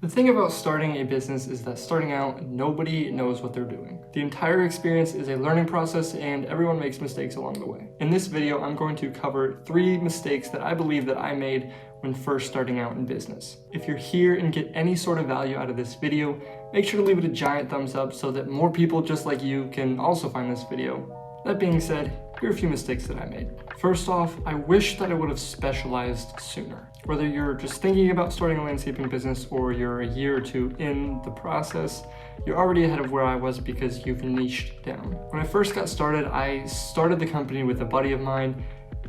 The thing about starting a business is that starting out, nobody knows what they're doing. The entire experience is a learning process and everyone makes mistakes along the way. In this video, I'm going to cover 3 mistakes that I believe that I made when first starting out in business. If you're here and get any sort of value out of this video, make sure to leave it a giant thumbs up so that more people just like you can also find this video. That being said, here are a few mistakes that I made. First off, I wish that I would have specialized sooner. Whether you're just thinking about starting a landscaping business or you're a year or 2 in the process, you're already ahead of where I was because you've niched down. When I first got started, I started the company with a buddy of mine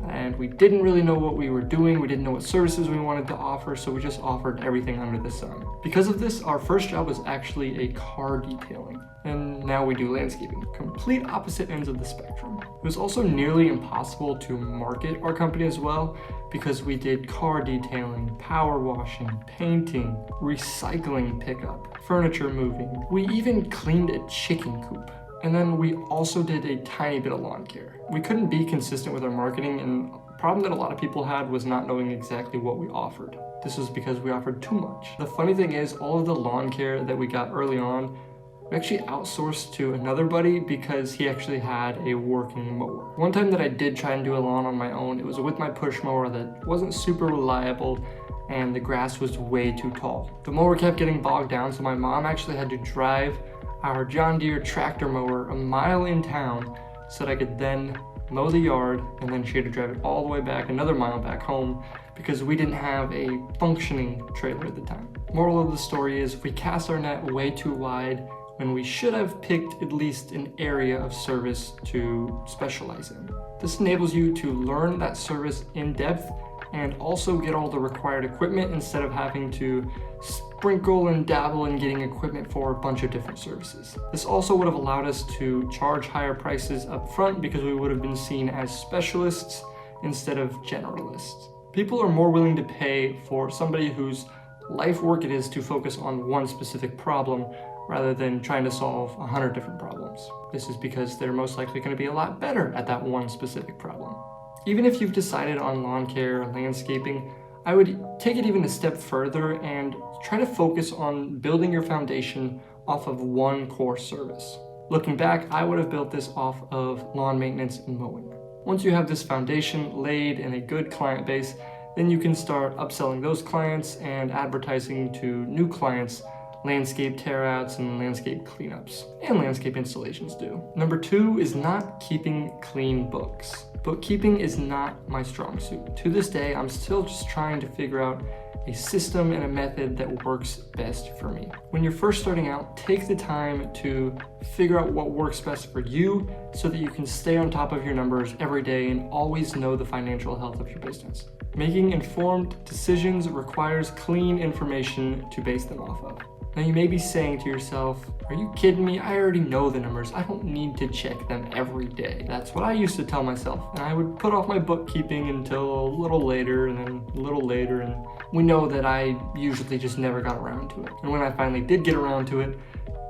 and we didn't really know what we were doing. We didn't know what services we wanted to offer, so we just offered everything under the sun. Because of this, our first job was actually a car detailing, and now we do landscaping. Complete opposite ends of the spectrum. It was also nearly impossible to market our company as well because we did car detailing, power washing, painting, recycling pickup, furniture moving. We even cleaned a chicken coop. And then we also did a tiny bit of lawn care. We couldn't be consistent with our marketing, and the problem that a lot of people had was not knowing exactly what we offered. This was because we offered too much. The funny thing is, all of the lawn care that we got early on, we actually outsourced to another buddy because he actually had a working mower. One time that I did try and do a lawn on my own, it was with my push mower that wasn't super reliable and the grass was way too tall. The mower kept getting bogged down, so my mom actually had to drive our John Deere tractor mower a mile in town so that I could then mow the yard, and then she had to drive it all the way back another mile back home because we didn't have a functioning trailer at the time. Moral of the story is we cast our net way too wide when we should have picked at least an area of service to specialize in. This enables you to learn that service in depth and also get all the required equipment instead of having to sprinkle and dabble in getting equipment for a bunch of different services. This also would have allowed us to charge higher prices up front because we would have been seen as specialists instead of generalists. People are more willing to pay for somebody whose life work it is to focus on one specific problem rather than trying to solve 100 different problems. This is because they're most likely going to be a lot better at that one specific problem. Even if you've decided on lawn care or landscaping, I would take it even a step further and try to focus on building your foundation off of one core service. Looking back, I would have built this off of lawn maintenance and mowing. Once you have this foundation laid and a good client base, then you can start upselling those clients and advertising to new clients landscape tear-outs and landscape cleanups, and landscape installations do. Number 2 is not keeping clean books. Bookkeeping is not my strong suit. To this day, I'm still just trying to figure out a system and a method that works best for me. When you're first starting out, take the time to figure out what works best for you so that you can stay on top of your numbers every day and always know the financial health of your business. Making informed decisions requires clean information to base them off of. Now you may be saying to yourself, are you kidding me? I already know the numbers. I don't need to check them every day. That's what I used to tell myself. And I would put off my bookkeeping until a little later and then a little later. And we know that I usually just never got around to it. And when I finally did get around to it,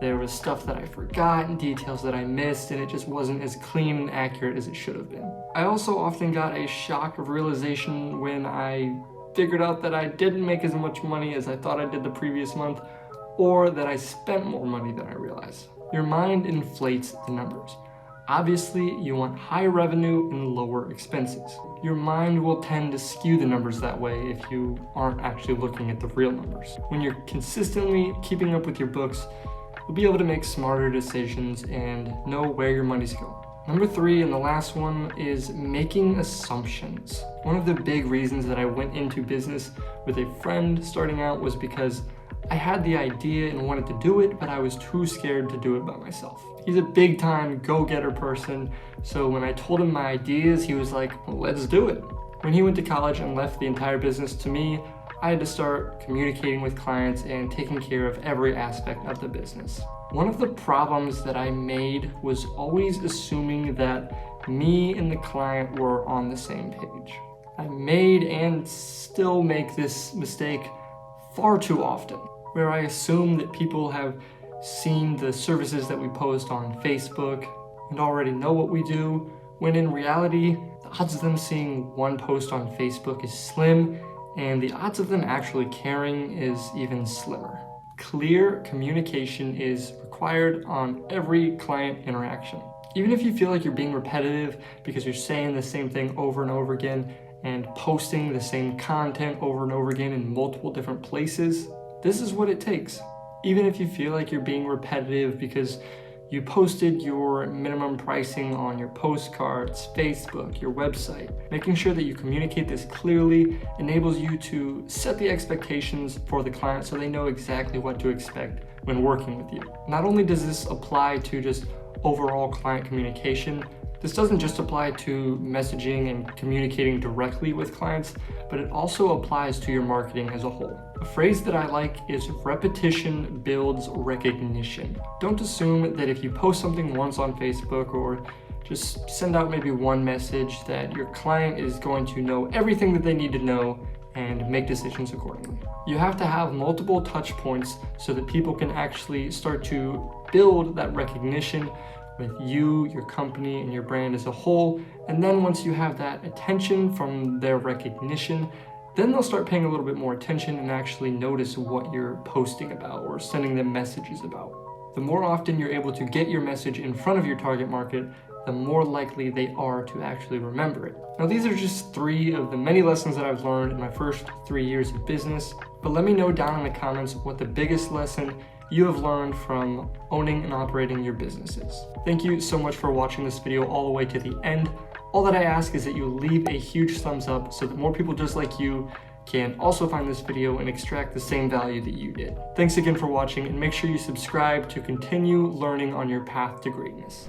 there was stuff that I forgot and details that I missed, and it just wasn't as clean and accurate as it should have been. I also often got a shock of realization when I figured out that I didn't make as much money as I thought I did the previous month, or that I spent more money than I realized. Your mind inflates the numbers. Obviously, you want high revenue and lower expenses. Your mind will tend to skew the numbers that way if you aren't actually looking at the real numbers. When you're consistently keeping up with your books, you'll be able to make smarter decisions and know where your money's going. Number 3, and the last one, is making assumptions. One of the big reasons that I went into business with a friend starting out was because I had the idea and wanted to do it, but I was too scared to do it by myself. He's a big time go-getter person, so when I told him my ideas, he was like, well, let's do it. When he went to college and left the entire business to me, I had to start communicating with clients and taking care of every aspect of the business. One of the problems that I made was always assuming that me and the client were on the same page. I made and still make this mistake far too often, where I assume that people have seen the services that we post on Facebook and already know what we do, when in reality, the odds of them seeing one post on Facebook is slim, and the odds of them actually caring is even slimmer. clear communication is required on every client interaction. Even if you feel like you're being repetitive because you're saying the same thing over and over again and posting the same content over and over again in multiple different places, this is what it takes. Even if you feel like you're being repetitive because you posted your minimum pricing on your postcards, Facebook, your website, making sure that you communicate this clearly enables you to set the expectations for the client so they know exactly what to expect when working with you. Not only does this apply to just overall client communication, this doesn't just apply to messaging and communicating directly with clients, but it also applies to your marketing as a whole. A phrase that I like is repetition builds recognition. Don't assume that if you post something once on Facebook or just send out maybe one message that your client is going to know everything that they need to know and make decisions accordingly. You have to have multiple touch points so that people can actually start to build that recognition with you, your company, and your brand as a whole. And then once you have that attention from their recognition, then they'll start paying a little bit more attention and actually notice what you're posting about or sending them messages about. The more often you're able to get your message in front of your target market, the more likely they are to actually remember it. Now, these are just 3 of the many lessons that I've learned in my first 3 years of business, but let me know down in the comments what the biggest lesson you have learned from owning and operating your business is. Thank you so much for watching this video all the way to the end. All that I ask is that you leave a huge thumbs up so that more people just like you can also find this video and extract the same value that you did. Thanks again for watching, and make sure you subscribe to continue learning on your path to greatness.